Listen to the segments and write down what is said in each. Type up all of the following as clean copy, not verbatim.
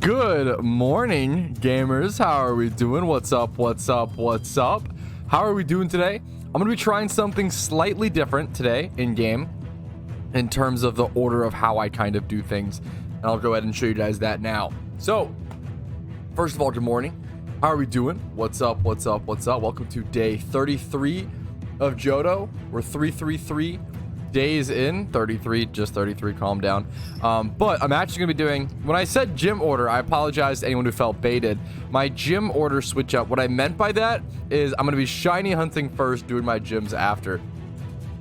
Good morning, gamers. How are we doing? What's up? How are we doing today? I'm gonna be trying something slightly different today in game in terms of the order of how I kind of do things, and I'll go ahead and show you guys that now. So first of all, good morning. How are we doing? What's up? Welcome to day 33 of Johto. We're 333 days in. 33, just 33, calm down. But I'm actually gonna be doing, when I said gym order, I apologize to anyone who felt baited. My gym order switch up, what I meant by that is I'm gonna be shiny hunting first, doing my gyms after.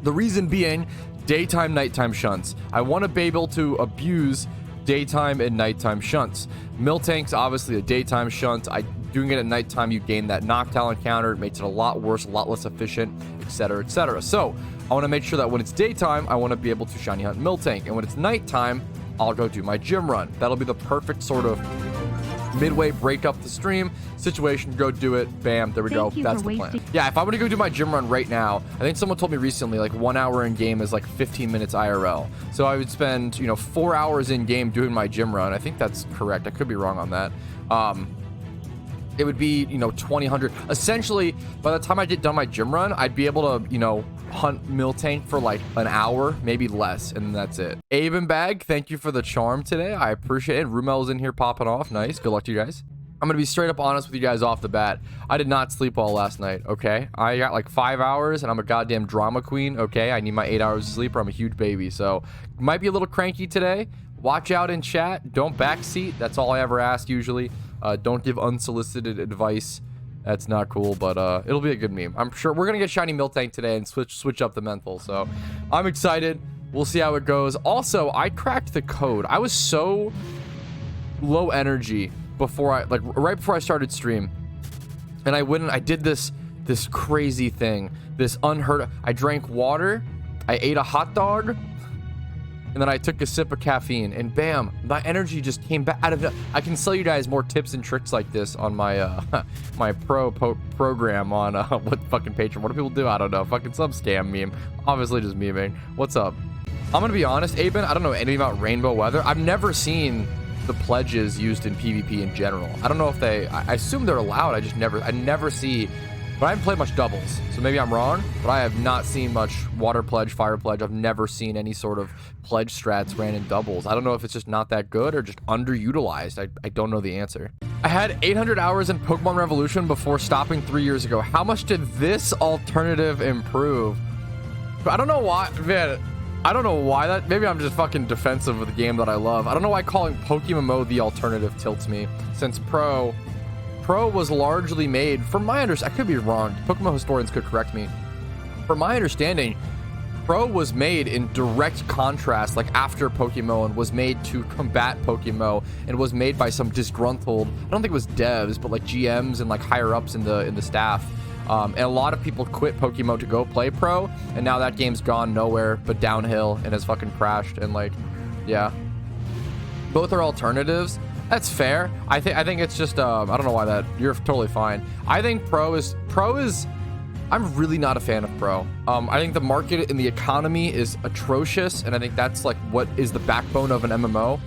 The reason being daytime nighttime shunts. I want to be able to abuse daytime and nighttime shunts. Miltank's obviously a daytime shunt. Doing it at nighttime, you gain that knockdown encounter. It makes it a lot worse, a lot less efficient, etc, etc. So I want to make sure that when it's daytime, I want to be able to shiny hunt Miltank, and when it's nighttime, I'll go do my gym run. That'll be the perfect sort of midway break up the stream situation. Go do it. Bam, there we go. That's the plan. Yeah, if I'm gonna go do my gym run right now, I think someone told me recently like 1 hour in game is like 15 minutes IRL, so I would spend 4 hours in game doing my gym run. I think that's correct. I could be wrong on that. It would be 2000. Essentially, by the time I get done my gym run, I'd be able to hunt Miltank for like an hour, maybe less, and that's it. Abe and Bag, thank you for the charm today. I appreciate it. Rumel's in here popping off. Nice. Good luck to you guys. I'm gonna be straight up honest with you guys off the bat. I did not sleep well last night. Okay, I got like 5 hours, and I'm a goddamn drama queen. Okay, I need my 8 hours of sleep, or I'm a huge baby. So might be a little cranky today. Watch out in chat. Don't backseat. That's all I ever ask usually. Don't give unsolicited advice. That's not cool, but it'll be a good meme. I'm sure we're gonna get shiny Miltank today and switch up the mental. So I'm excited. We'll see how it goes. Also, I cracked the code. I was so low energy before right before I started stream, and I did this crazy thing, this unheard of. I drank water, I ate a hot dog, and then I took a sip of caffeine, and bam, my energy just came back out of it. I can sell you guys more tips and tricks like this on my my program on what fucking Patreon. What do people do? I don't know. Fucking some scam meme. Obviously just memeing. What's up? I'm gonna be honest, Aben, I don't know anything about rainbow weather. I've never seen the pledges used in PvP in general. I don't know if I assume they're allowed. I never see. But I haven't played much doubles, so maybe I'm wrong, but I have not seen much water pledge, fire pledge. I've never seen any sort of pledge strats ran in doubles. I don't know if it's just not that good or just underutilized. I don't know the answer. I had 800 hours in Pokemon Revolution before stopping 3 years ago. How much did this alternative improve? I don't know why, man. I don't know why that. Maybe I'm just fucking defensive of the game that I love. I don't know why calling PokeMMO the alternative tilts me, since Pro was largely made, from my understanding, I could be wrong, Pokemon historians could correct me. From my understanding, Pro was made in direct contrast, like after PokeMMO, and was made to combat PokeMMO, and was made by some disgruntled, I don't think it was devs, but like GMs and like higher ups in the staff. And a lot of people quit PokeMMO to go play Pro, and now that game's gone nowhere but downhill and has fucking crashed. And like, yeah, both are alternatives. That's fair. I think it's just I don't know why that. You're totally fine. I think Pro is I'm really not a fan of Pro. I think the market and the economy is atrocious, and I think that's like what is the backbone of an MMO.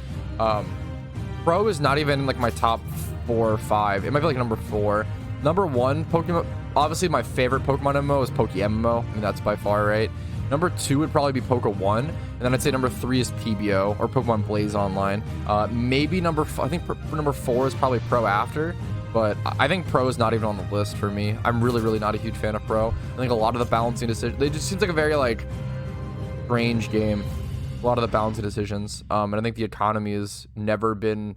Pro is not even in like my top 4 or 5. It might be like number 4. Number 1, Pokemon. Obviously, my favorite Pokemon MMO is PokeMMO. I mean, that's by far right. Number 2 would probably be PokeONE, and then I'd say number 3 is PBO or Pokemon Blaze Online. Maybe number 4 is probably Pro after, but I think Pro is not even on the list for me. I'm really not a huge fan of Pro. I think a lot of the balancing decisions, it just seems like a very like strange game. A lot of the balancing decisions, and I think the economy has never been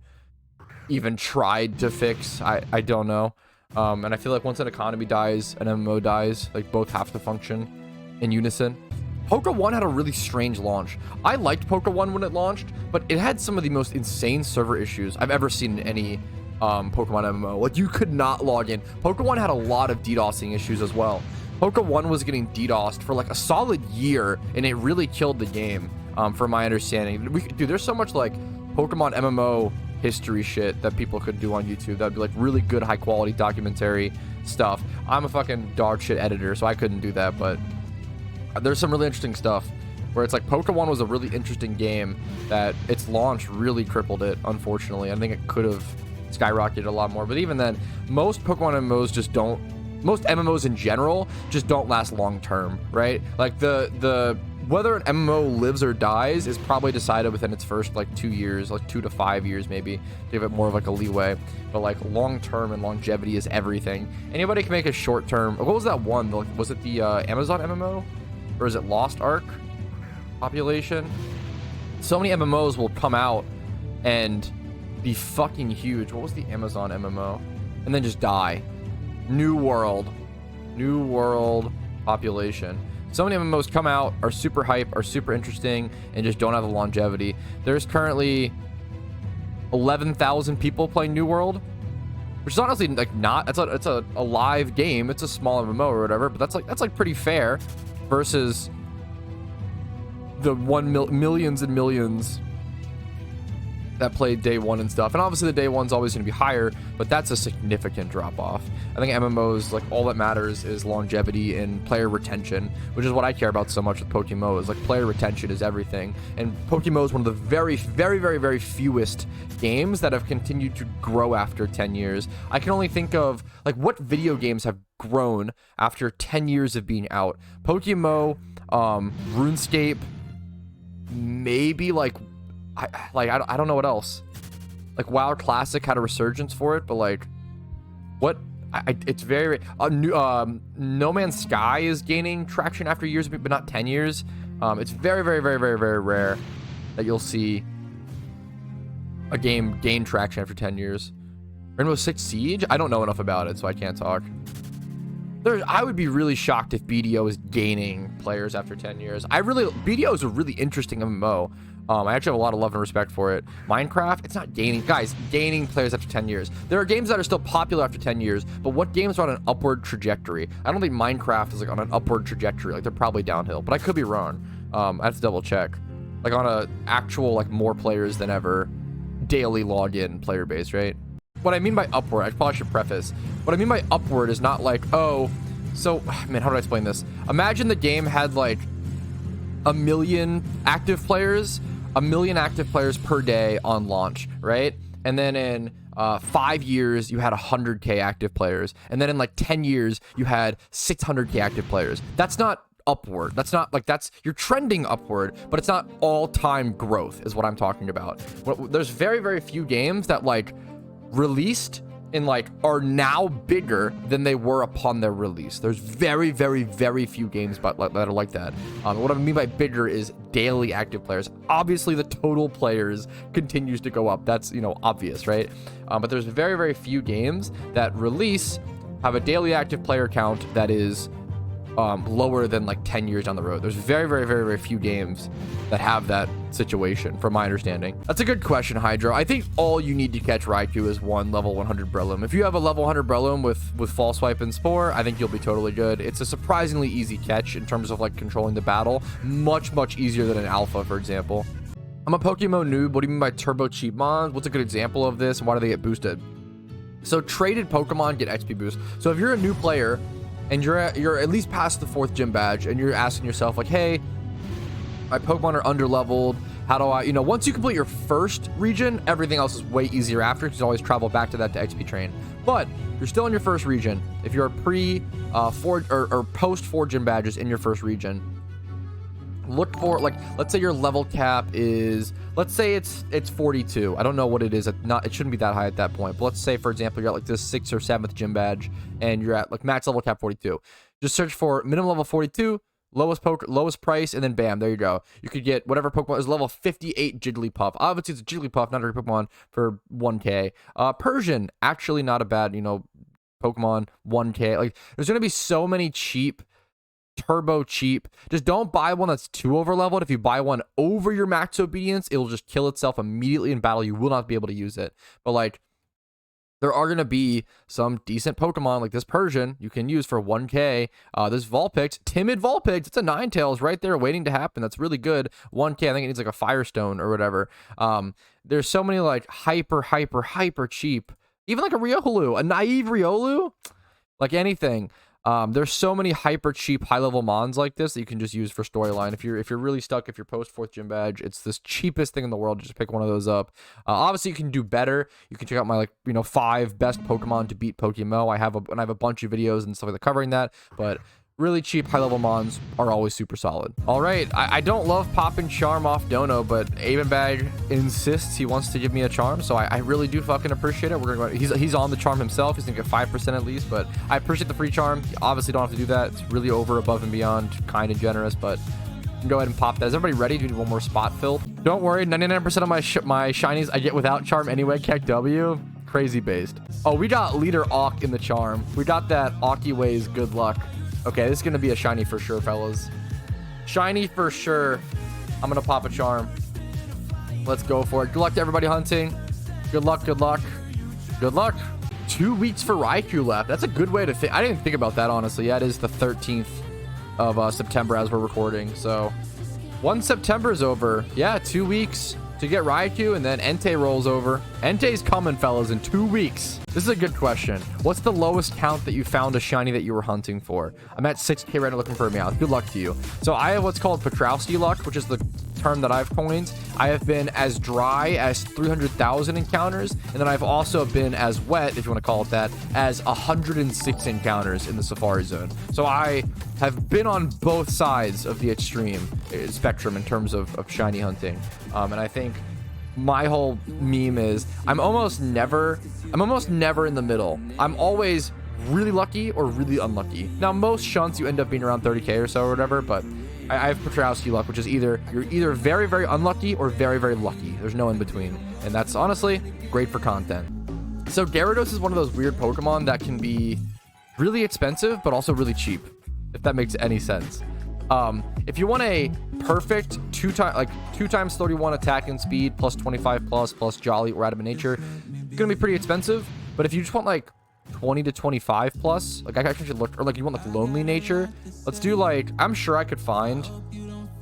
even tried to fix. I don't know, and I feel like once an economy dies, an MMO dies. Like both have to function in unison. PokeONE had a really strange launch. I liked PokeONE when it launched, but it had some of the most insane server issues I've ever seen in any Pokemon MMO. Like, you could not log in. PokeONE had a lot of DDoSing issues as well. PokeONE was getting DDoSed for like a solid year, and it really killed the game, from my understanding. Dude, there's so much like Pokemon MMO history shit that people could do on YouTube. That'd be like really good, high quality documentary stuff. I'm a fucking dog shit editor, so I couldn't do that, but there's some really interesting stuff. where it's like PokeONE was a really interesting game that its launch really crippled it, unfortunately. I think it could have skyrocketed a lot more, but even then, most Pokemon MMOs just don't, most MMOs in general just don't last long term, right? Like the whether an MMO lives or dies is probably decided within its first like 2 years, like 2 to 5 years maybe, give it more of like a leeway. But like long term and longevity is everything. Anybody can make a short term. What was that one? Was it the Amazon MMO, or is it Lost Ark population? So many MMOs will come out and be fucking huge. What was the Amazon MMO? And then just die. New World population. So many MMOs come out, are super hype, are super interesting, and just don't have the longevity. There's currently 11,000 people playing New World, which is honestly like not. It's a live game. It's a small MMO or whatever, but that's like pretty fair versus the millions and millions that played day one and stuff. And obviously the day one's always going to be higher, but that's a significant drop off. I think MMOs, like, all that matters is longevity and player retention, which is what I care about so much with PokeMMO. Is like player retention is everything. And PokeMMO is one of the very fewest games that have continued to grow after 10 years. I can only think of like what video games have grown after 10 years of being out. PokeMMO, RuneScape, maybe like I don't know what else. Like WoW Classic had a resurgence for it, but like what it's very No Man's Sky is gaining traction after years, but not 10 years. It's very rare that you'll see a game gain traction after 10 years. Rainbow Six Siege, I don't know enough about it, so I can't talk. I would be really shocked if BDO is gaining players after 10 years. BDO is a really interesting MMO. I actually have a lot of love and respect for it. Minecraft, it's not gaining. Guys, gaining players after 10 years. There are games that are still popular after 10 years, but what games are on an upward trajectory? I don't think Minecraft is like on an upward trajectory. Like, they're probably downhill, but I could be wrong. I have to double check. Like, on a actual, like, more players than ever daily login player base, right? What I mean by upward, I probably should preface. What I mean by upward is not like, oh, so, man, how do I explain this? Imagine the game had like 1 million active players, 1 million active players per day on launch, right? And then in 5 years, you had 100K active players. And then in like 10 years, you had 600K active players. That's not upward. That's not like, you're trending upward, but it's not all-time growth is what I'm talking about. There's very few games that like released and like are now bigger than they were upon their release. There's very few games that are like that. What I mean by bigger is daily active players. Obviously the total players continues to go up. That's, you know, obvious, right? But there's very few games that release, have a daily active player count that is lower than like 10 years down the road. There's very few games that have that situation, from my understanding. That's a good question, Hydro. I think all you need to catch Raikou is one level 100 Breloom. If you have a level 100 Breloom with False Swipe and Spore, I think you'll be totally good. It's a surprisingly easy catch in terms of like controlling the battle. Much easier than an Alpha, for example. I'm a PokeMMO noob. What do you mean by turbo cheap Mons? What's a good example of this, and why do they get boosted? So traded Pokemon get XP boost. So if you're a new player and you're at least past the 4th gym badge, and you're asking yourself like, hey, my Pokemon are underleveled. How do I, you know, once you complete your first region, everything else is way easier after, because you always travel back to that to XP train. But you're still in your first region. If you're pre 4 or post 4 gym badges in your first region, look for, like, let's say your level cap is, let's say it's 42. I don't know what it is. It shouldn't be that high at that point. But let's say, for example, you're at like this 6th or 7th gym badge, and you're at like max level cap 42. Just search for minimum level 42, lowest price, and then bam, there you go. You could get whatever Pokemon is level 58 Jigglypuff. Obviously, it's a Jigglypuff, not a Pokemon, for 1K. Persian, actually not a bad, you know, Pokemon, 1K. Like, there's gonna be so many cheap, turbo cheap. Just don't buy one that's too over leveled. If you buy one over your max obedience, it'll just kill itself immediately in battle. You will not be able to use it. But like, there are going to be some decent Pokemon like this Persian you can use for 1K. This Vulpix, timid Vulpix, it's a Ninetales right there waiting to happen. That's really good. 1K, I think it needs like a Firestone or whatever. There's so many like hyper cheap. Even like a Riolu, a naive Riolu, like anything. There's so many hyper cheap high level mons like this that you can just use for storyline. If you're really stuck, if you're post 4th gym badge, it's this cheapest thing in the world. Just pick one of those up. Obviously you can do better. You can check out my 5 best Pokemon to beat PokeMMO. I have a bunch of videos and stuff like that covering that, but really cheap high level mons are always super solid. All right, I don't love popping charm off Dono, but Avenbag insists he wants to give me a charm, so I really do fucking appreciate it. We're gonna go, he's on the charm himself. He's gonna get 5% at least, but I appreciate the free charm. You obviously don't have to do that. It's really over, above and beyond, kind and generous, but you can go ahead and pop that. Is everybody ready? Do you need one more spot filled? Don't worry, 99% of my shinies I get without charm anyway. Keck W. Crazy based. Oh, we got Leader Awk in the charm. We got that Awky Ways good luck. Okay, this is gonna be a shiny for sure, fellas. Shiny for sure. I'm gonna pop a charm. Let's go for it. Good luck to everybody hunting. Good luck, good luck, good luck. 2 weeks for Raikou left. That's a good way to think. I didn't think about that, honestly. Yeah, it is the 13th of September as we're recording. So once September is over, yeah, 2 weeks to get Raikou, and then Entei rolls over. Entei's coming, fellas, in 2 weeks. This is a good question. What's the lowest count that you found a shiny that you were hunting for? I'm at 6K right now looking for a Meowth. Good luck to you. So I have what's called Patrouski Luck, which is the term that I've coined. I have been as dry as 300,000 encounters, and then I've also been as wet, if you want to call it that, as 106 encounters in the Safari Zone. So I have been on both sides of the extreme spectrum in terms of shiny hunting. And I think my whole meme is I'm almost never in the middle. I'm always really lucky or really unlucky. Now, most shunts you end up being around 30K or so or whatever, but I have Patrouski Luck, which is you're either very, very unlucky or very, very lucky. There's no in between. And that's honestly great for content. So Gyarados is one of those weird Pokemon that can be really expensive, but also really cheap, if that makes any sense. If you want a perfect 2 times 31 attack and speed plus 25 plus Jolly or Adamant Nature, it's gonna be pretty expensive. But if you just want like 20 to 25 plus, like I actually should look, or like you want like Lonely Nature, let's do like, I'm sure I could find,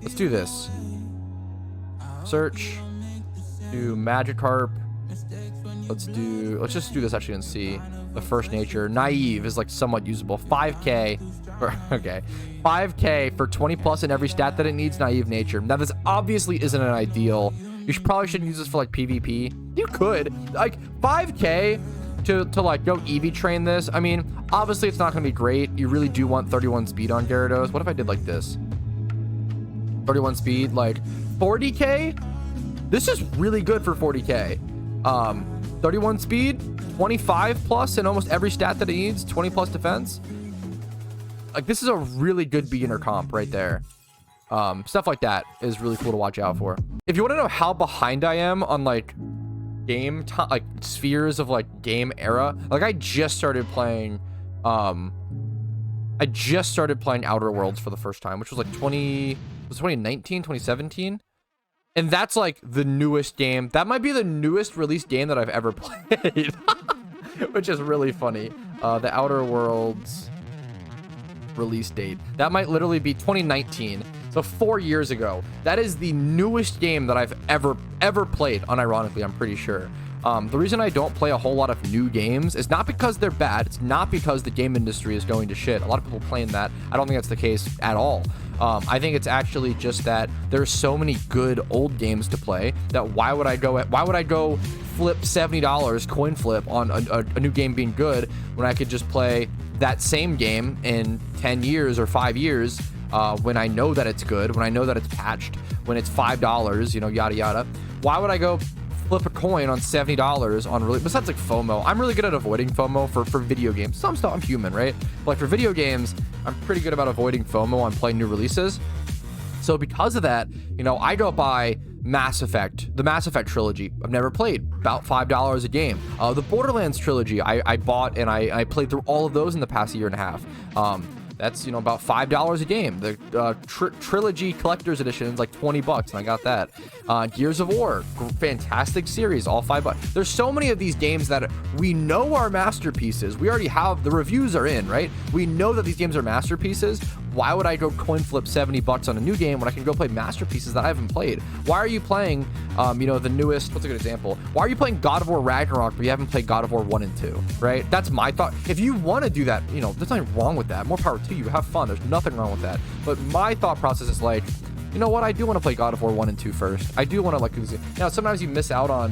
let's do this. Search, do Magikarp. Let's just do this actually and see. The first nature. Naive is like somewhat usable. 5K. Okay. 5K for 20 plus in every stat that it needs. Naive nature. Now this obviously isn't an ideal. You probably shouldn't use this for like PvP. You could. Like 5K to like go EV train this. I mean, obviously it's not going to be great. You really do want 31 speed on Gyarados. What if I did like this? 31 speed, like 40K? This is really good for 40K. 31 speed, 25 plus in almost every stat that it needs, 20 plus defense. Like this is a really good beginner comp right there. Stuff like that is really cool to watch out for. If you want to know how behind I am on like game time, like spheres of like game era, like I just started playing Outer Worlds for the first time, which was like 2019, 2017. And that's like the newest game. That might be the newest released game that I've ever played, which is really funny. The Outer Worlds release date. That might literally be 2019. So 4 years ago. That is the newest game that I've ever played, unironically, I'm pretty sure. The reason I don't play a whole lot of new games is not because they're bad. It's not because the game industry is going to shit. A lot of people claim that. I don't think that's the case at all. I think it's actually just that there's so many good old games to play that why would I go flip $70 coin flip on a new game being good when I could just play that same game in 10 years or 5 years when I know that it's good, when I know that it's patched, when it's $5, you know, yada yada. Why would I go flip a coin on $70 on really, besides like FOMO? I'm really good at avoiding FOMO for video games. Some stuff, I'm human, right? But like for video games, I'm pretty good about avoiding FOMO on playing new releases. So because of that, you know, I go buy Mass Effect, the Mass Effect trilogy. I've never played, about $5 a game. The Borderlands trilogy, I bought and I played through all of those in the past year and a half. That's, you know, about $5 a game. The trilogy collector's edition is like $20, and I got that. Gears of War, fantastic series, all $5. There's so many of these games that we know are masterpieces. We already have, the reviews are in, right? We know that these games are masterpieces. why would I go coin flip 70 bucks on a new game when I can go play masterpieces that I haven't played? Why are you playing, you know, the newest, what's a good example? Why are you playing God of War Ragnarok, but you haven't played God of War 1 and 2, right? That's my thought. If you want to do that, you know, there's nothing wrong with that. More power to you. Have fun. There's nothing wrong with that. But my thought process is like, you know what? I do want to play God of War 1 and 2 first. I do want to, like, now sometimes you miss out on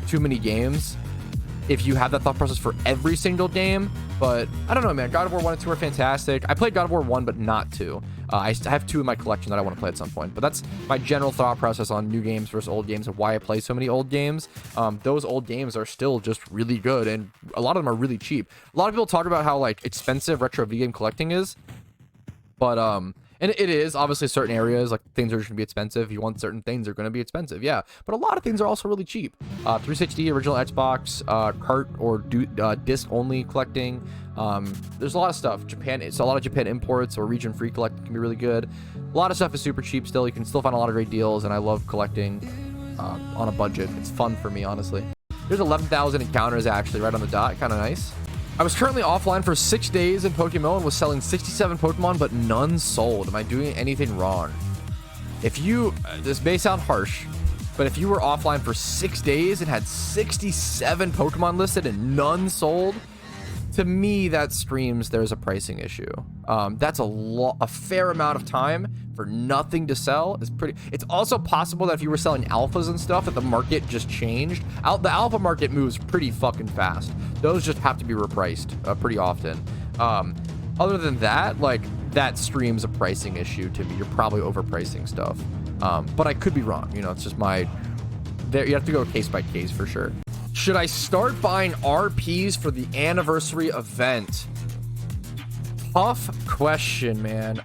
too many games if you have that thought process for every single game. But I don't know, man. God of War 1 and 2 are fantastic. I played God of War 1, but not 2. I have 2 in my collection that I want to play at some point. But that's my general thought process on new games versus old games and why I play so many old games. Those old games are still just really good, and a lot of them are really cheap. A lot of people talk about how, like, expensive retro video game collecting is. But, and it is, obviously, certain areas, like, things are just going to be expensive. If you want certain things, they're going to be expensive, yeah. But a lot of things are also really cheap. 360, original Xbox, cart or disc-only collecting. There's a lot of stuff. Japan, it's a lot of Japan imports or region-free collecting can be really good. A lot of stuff is super cheap still. You can still find a lot of great deals, and I love collecting on a budget. It's fun for me, honestly. There's 11,000 encounters, actually, right on the dot. Kind of nice. I was currently offline for 6 days in PokeMMO and was selling 67 Pokemon, but none sold. Am I doing anything wrong? If you, this may sound harsh, but if you were offline for 6 days and had 67 Pokemon listed and none sold, to me, that screams there's a pricing issue. That's a fair amount of time for nothing to sell. It's also possible that if you were selling alphas and stuff, that the market just changed. The alpha market moves pretty fucking fast. Those just have to be repriced pretty often. Other than that, like, that screams a pricing issue to me. You're probably overpricing stuff. But I could be wrong. You know, it's just you have to go case by case for sure. Should I start buying RPs for the anniversary event? Tough question, man.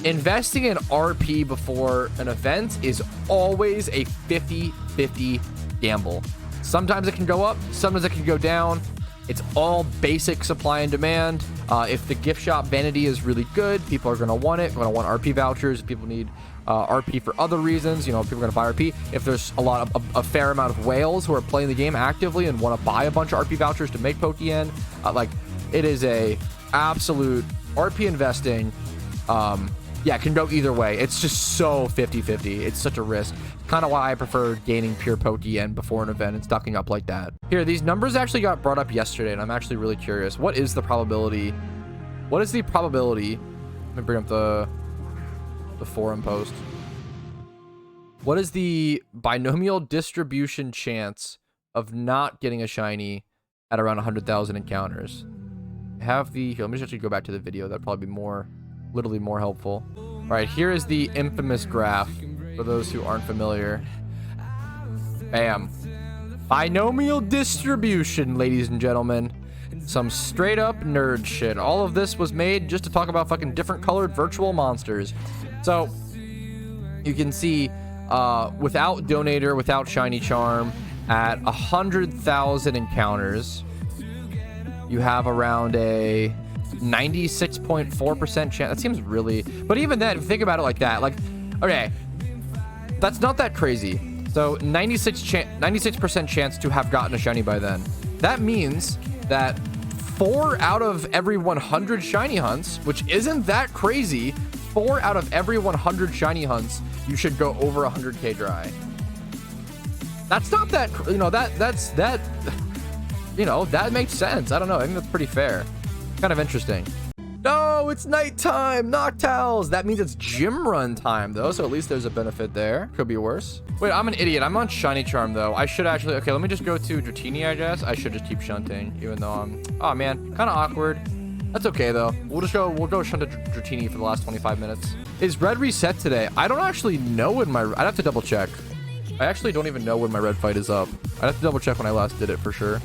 Investing in RP before an event is always a 50-50 gamble. Sometimes it can go up, sometimes it can go down. It's all basic supply and demand. If the gift shop vanity is really good, people are going to want it. Going to want RP vouchers. If people need RP for other reasons, you know, people are going to buy RP. If there's a fair amount of whales who are playing the game actively and want to buy a bunch of RP vouchers to make Pokeyen, like, it is a absolute RP investing. Yeah, it can go either way. It's just so 50-50. It's such a risk. Kind of why I prefer gaining pure Pokeyen before an event and stocking up like that. Here, these numbers actually got brought up yesterday, and I'm actually really curious. What is the probability? What is the probability? Let me bring up the forum post. What is the binomial distribution chance of not getting a shiny at around 100,000 encounters? Let me just actually go back to the video. That'd probably be literally more helpful. All right, here is the infamous graph for those who aren't familiar. Bam. Binomial distribution, ladies and gentlemen. Some straight up nerd shit. All of this was made just to talk about fucking different colored virtual monsters. So you can see without donator, without shiny charm, at 100,000 encounters, you have around a 96.4% chance. That seems really, but even then, if you think about it like that, like, okay, that's not that crazy. So 96% chance to have gotten a shiny by then. That means that 4 out of every 100 shiny hunts, which isn't that crazy, 4 out of every 100 shiny hunts, you should go over 100k dry. That's not that, you know, that, you know, that makes sense. I don't know. I think that's pretty fair. Kind of interesting. No, it's nighttime. Noctowls. That means it's gym run time, though. So at least there's a benefit there. Could be worse. Wait, I'm an idiot. I'm on shiny charm, though. I should actually. Okay, let me just go to Dratini, I guess. I should just keep shunting, even though I'm. Oh man, kind of awkward. That's okay though. We'll go shunt to Dratini for the last 25 minutes. Is red reset today? I don't actually know when my. I'd have to double check. I actually don't even know when my red fight is up. I'd have to double check when I last did it for sure.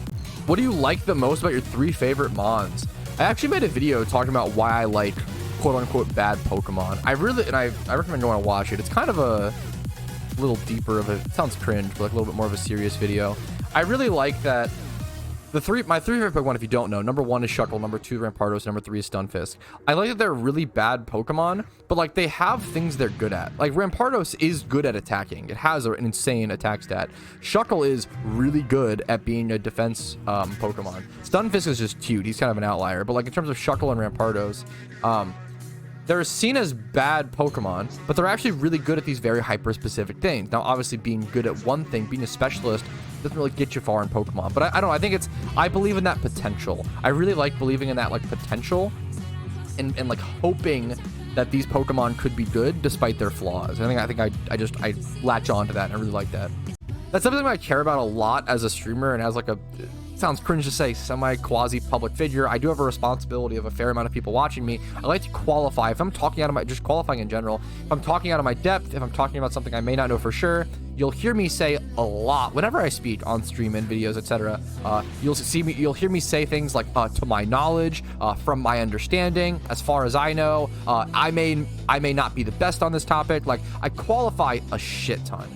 What do you like the most about your 3 favorite Mons? I actually made a video talking about why I like quote-unquote bad Pokemon. I recommend going to watch it. It's kind of a little deeper of a, it sounds cringe, but like a little bit more of a serious video. I really like that my 3 favorite Pokemon, if you don't know, number 1 is Shuckle, number 2 Rampardos, number 3 is Stunfisk. I like that they're really bad Pokemon, but like they have things they're good at. Like Rampardos is good at attacking. It has an insane attack stat. Shuckle is really good at being a defense Pokemon. Stunfisk is just cute. He's kind of an outlier, but like in terms of Shuckle and Rampardos, they're seen as bad Pokemon, but they're actually really good at these very hyper-specific things. Now, obviously, being good at one thing, being a specialist, doesn't really get you far in Pokemon. But I don't know. I think I believe in that potential. I really like believing in that, like, potential and like, hoping that these Pokemon could be good despite their flaws. I think I latch on to that, and I really like that. That's something I care about a lot as a streamer and as, like, sounds cringe to say, semi-quasi public figure. I do have a responsibility of a fair amount of people watching me. I like to qualify. If I'm talking out of my, just qualifying in general, if I'm talking out of my depth, if I'm talking about something I may not know for sure, you'll hear me say a lot whenever I speak on stream and videos, etc. You'll hear me say things like, to my knowledge, from my understanding, as far as I know, I may not be the best on this topic. Like, I qualify a shit ton.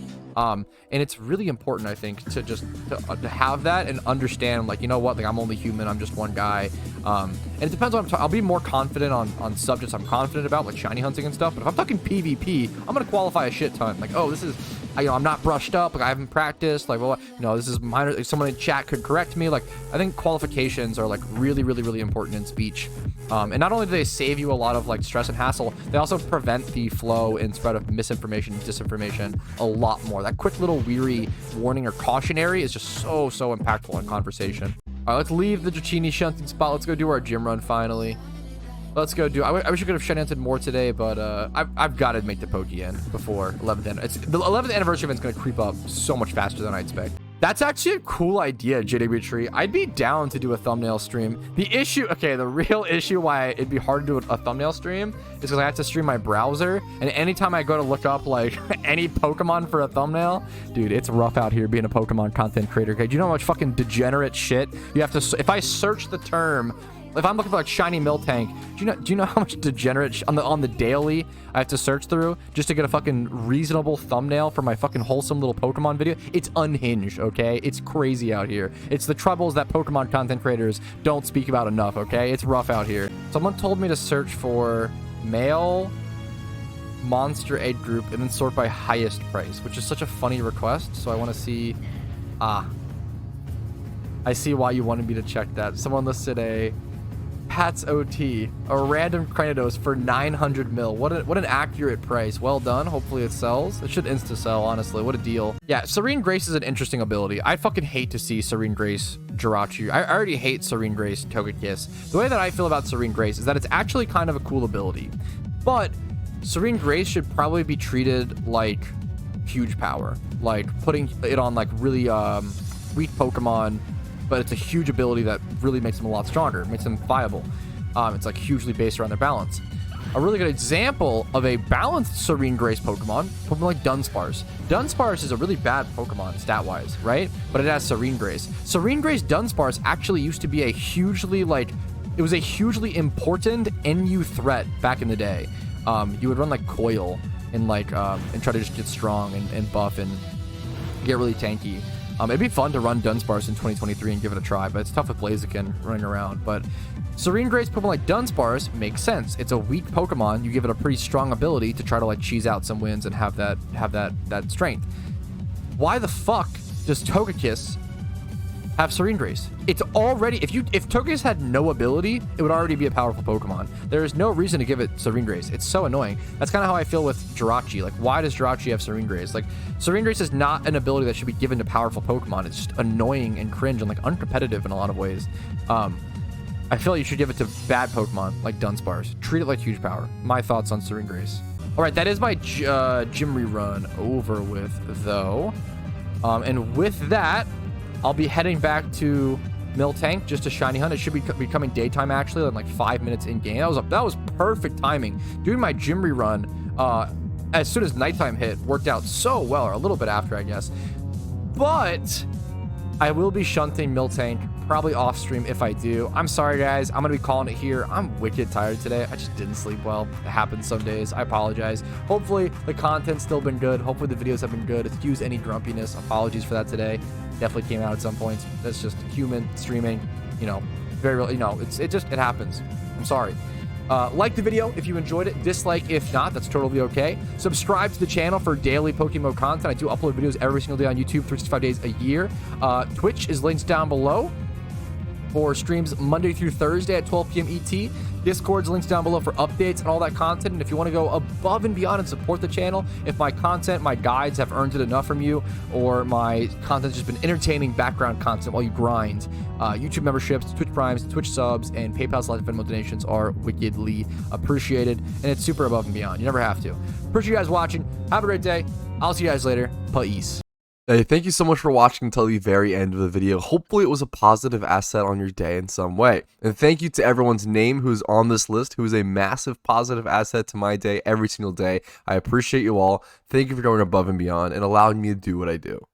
And it's really important, I think, to just to have that and understand, like, you know what, like, I'm only human, I'm just one guy. And it depends on, I'll be more confident on subjects I'm confident about, like shiny hunting and stuff. But if I'm talking PvP, I'm gonna qualify a shit ton. Like, oh, this is, I'm not brushed up, like, I haven't practiced, like, well, this is minor, like, someone in chat could correct me. Like, I think qualifications are, like, really, really, really important in speech. And not only do they save you a lot of, like, stress and hassle, they also prevent the flow and spread of misinformation and disinformation a lot more. That quick little weary warning or cautionary is just so impactful in conversation. All right, let's leave the Dratini Shunting spot. Let's go do our gym run finally. Let's go do. I wish I could have shunted more today, but I've got to make the Pokeyen before 11th. The 11th anniversary event's gonna creep up so much faster than I expect. That's actually a cool idea, JW Tree. I'd be down to do a thumbnail stream. The real issue why it'd be hard to do a thumbnail stream is because I have to stream my browser, and anytime I go to look up, like, any Pokemon for a thumbnail, dude, it's rough out here being a Pokemon content creator. Okay, do you know how much fucking degenerate shit you have to? If I search the term, if I'm looking for, like, shiny Miltank, do you know how much degenerate on the daily I have to search through just to get a fucking reasonable thumbnail for my fucking wholesome little Pokemon video? It's unhinged, okay? It's crazy out here. It's the troubles that Pokemon content creators don't speak about enough, okay? It's rough out here. Someone told me to search for male monster aid group and then sort by highest price, which is such a funny request. So I want to see. I see why you wanted me to check that. Someone listed a Pat's OT, a random Gyarados for 900 mil. What an accurate price. Well done. Hopefully it sells. It should insta sell, honestly. What a deal. Yeah, Serene Grace is an interesting ability. I fucking hate to see Serene Grace Jirachi. I already hate Serene Grace Togekiss. The way that I feel about Serene Grace is that it's actually kind of a cool ability, but Serene Grace should probably be treated like huge power, like putting it on, like, really weak Pokemon, but it's a huge ability that really makes them a lot stronger, makes them viable. It's, like, hugely based around their balance. A really good example of a balanced Serene Grace Pokemon like Dunsparce. Dunsparce is a really bad Pokemon stat-wise, right? But it has Serene Grace. Serene Grace Dunsparce actually used to be a hugely, like, it was a hugely important NU threat back in the day. You would run, like, Coil and, like, and try to just get strong and buff and get really tanky. It'd be fun to run Dunsparce in 2023 and give it a try, but it's tough with Blaziken running around. But Serene Grace Pokemon like Dunsparce makes sense. It's a weak Pokemon. You give it a pretty strong ability to try to, like, cheese out some wins and have that strength. Why the fuck does Togekiss have Serene Grace? It's already, if Togekiss had no ability, it would already be a powerful Pokemon. There is no reason to give it Serene Grace. It's so annoying. That's kind of how I feel with Jirachi. Like, why does Jirachi have Serene Grace? Like, Serene Grace is not an ability that should be given to powerful Pokemon. It's just annoying and cringe and, like, uncompetitive in a lot of ways. I feel like you should give it to bad Pokemon like Dunsparce. Treat it like huge power. My thoughts on Serene Grace. All right, that is my gym rerun over with, though. And with that, I'll be heading back to Miltank just to shiny hunt. It should be becoming daytime, actually, in like 5 minutes in game. That was perfect timing. Doing my gym rerun as soon as nighttime hit worked out so well, or a little bit after, I guess. But I will be shunting Miltank probably off stream if I do. I'm sorry, guys. I'm gonna be calling it here. I'm wicked tired today. I just didn't sleep well. It happens some days. I apologize. Hopefully the content's still been good. Hopefully the videos have been good. Excuse any grumpiness. Apologies for that today. Definitely came out at some points. That's just human streaming. Very real. It happens. I'm sorry. Like the video if you enjoyed it. Dislike if not. That's totally okay. Subscribe to the channel for daily PokeMMO content. I do upload videos every single day on YouTube, 365 days a year. Twitch is linked down below. for streams Monday through Thursday at 12 p.m. ET. Discord's links down below for updates and all that content. And if you want to go above and beyond and support the channel, if my content, my guides have earned it enough from you, or my content's just been entertaining background content while you grind, YouTube memberships, Twitch Primes, Twitch subs, and PayPal/Venmo donations are wickedly appreciated. And it's super above and beyond. You never have to. Appreciate you guys watching. Have a great day. I'll see you guys later. Peace. Hey, thank you so much for watching until the very end of the video. Hopefully it was a positive asset on your day in some way. And thank you to everyone's name who's on this list, who is a massive positive asset to my day every single day. I appreciate you all. Thank you for going above and beyond and allowing me to do what I do.